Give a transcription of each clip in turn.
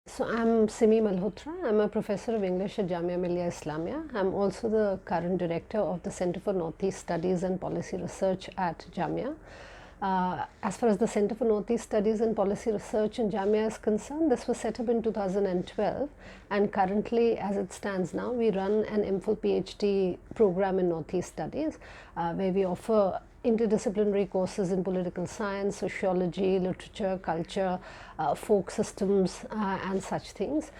So I'm Simi Malhotra. I'm a professor of English at Jamia, Millia, Islamia. I'm also the current director of the Center for Northeast Studies and Policy Research at Jamia. As far as the Center for Northeast Studies and Policy Research in Jamia is concerned, this was set up in 2012, and currently, as it stands now, we run an MPhil PhD program in Northeast Studies, where we offer interdisciplinary courses in political science, sociology, literature, culture, folk systems, and such things.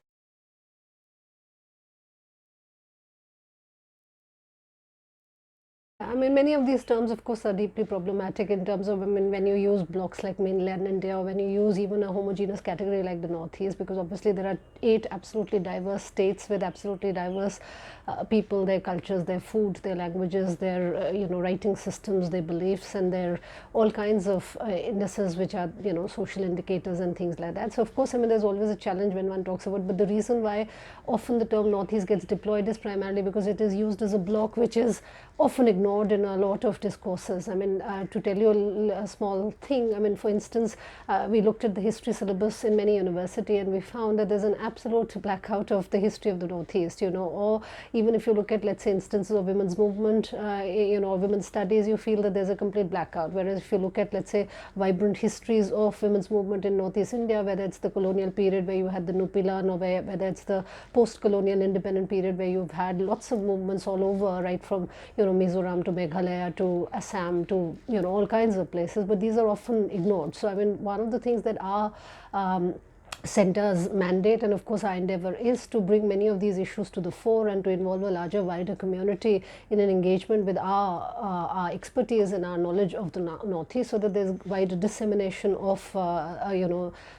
I mean, many of these terms, of course, are deeply problematic in terms of, I mean, when you use blocks like mainland India, or when you use even a homogeneous category like the Northeast, because obviously there are 8 absolutely diverse states with absolutely diverse people, their cultures, their food, their languages, their writing systems, their beliefs, and their all kinds of indices which are social indicators and things like that. So of course, I mean, there's always a challenge when one talks about, but the reason why often the term Northeast gets deployed is primarily because it is used as a block which is often ignored in a lot of discourses. I mean, to tell you a small thing, I mean, for instance, we looked at the history syllabus in many universities and we found that there's an absolute blackout of the history of the Northeast, or even if you look at, let's say, instances of women's movement, women's studies, you feel that there's a complete blackout. Whereas if you look at, let's say, vibrant histories of women's movement in Northeast India, whether it's the colonial period where you had the Nupilan, or whether it's the post-colonial independent period where you've had lots of movements all over, right from, Mizoram to Meghalaya to Assam to, all kinds of places, but these are often ignored. So, I mean, one of the things that our center's mandate, and of course our endeavor, is to bring many of these issues to the fore and to involve a larger, wider community in an engagement with our expertise and our knowledge of the Northeast, so that there's wider dissemination of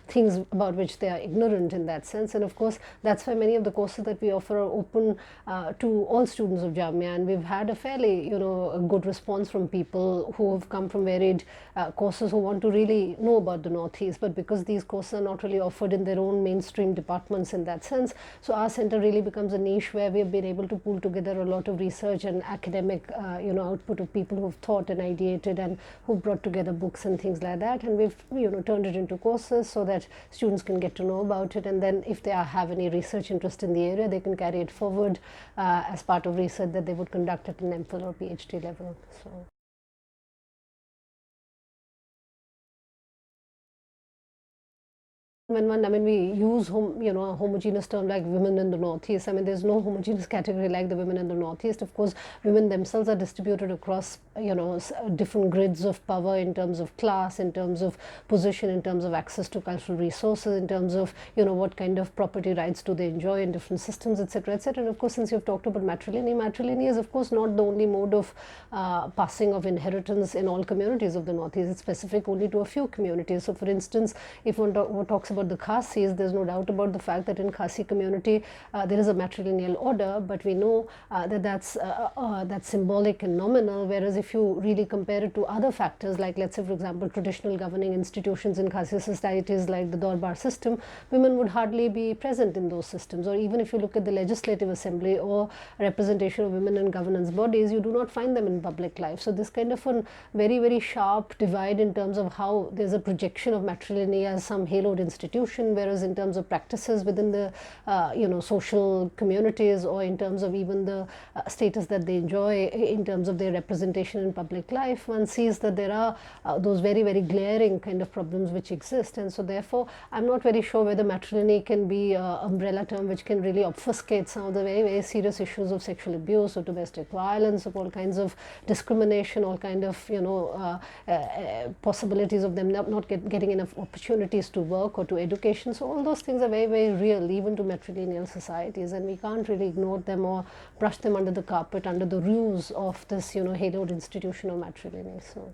things about which they are ignorant in that sense. And of course, that's why many of the courses that we offer are open to all students of Jamia, and we've had a fairly a good response from people who have come from varied courses who want to really know about the Northeast, but because these courses are not really offered in their own mainstream departments in that sense, so our center really becomes a niche where we have been able to pull together a lot of research and academic output of people who've thought and ideated and who've brought together books and things like that, and we've turned it into courses so that students can get to know about it, and then if they have any research interest in the area, they can carry it forward as part of research that they would conduct at an MPhil or PhD level. So. When we use a homogeneous term like women in the Northeast, I mean, there's no homogeneous category like the women in the Northeast. Of course, women themselves are distributed across different grids of power in terms of class, in terms of position, in terms of access to cultural resources, in terms of what kind of property rights do they enjoy in different systems, etc., etc. And of course, since you've talked about matrilineal is of course not the only mode of passing of inheritance in all communities of the Northeast. It's specific only to a few communities. So, for instance, if one talks about the Khasis, there's no doubt about the fact that in Khasi community there is a matrilineal order, but we know that that's symbolic and nominal, whereas if you really compare it to other factors, like let's say, for example, traditional governing institutions in Khasi societies like the Darbar system, women would hardly be present in those systems. Or even if you look at the legislative assembly or representation of women in governance bodies, you do not find them in public life. So this kind of a very, very sharp divide in terms of how there's a projection of matrilineal as some haloed institution, whereas in terms of practices within the social communities, or in terms of even the status that they enjoy in terms of their representation in public life, one sees that there are those very, very glaring kind of problems which exist. And so therefore, I'm not very sure whether matrilineal can be an umbrella term which can really obfuscate some of the very, very serious issues of sexual abuse or domestic violence, of all kinds of discrimination, all kind of possibilities of them not getting enough opportunities to work or to education. So all those things are very, very real, even to matrilineal societies, and we can't really ignore them or brush them under the carpet under the ruse of this haloed institution of matrilineal. So.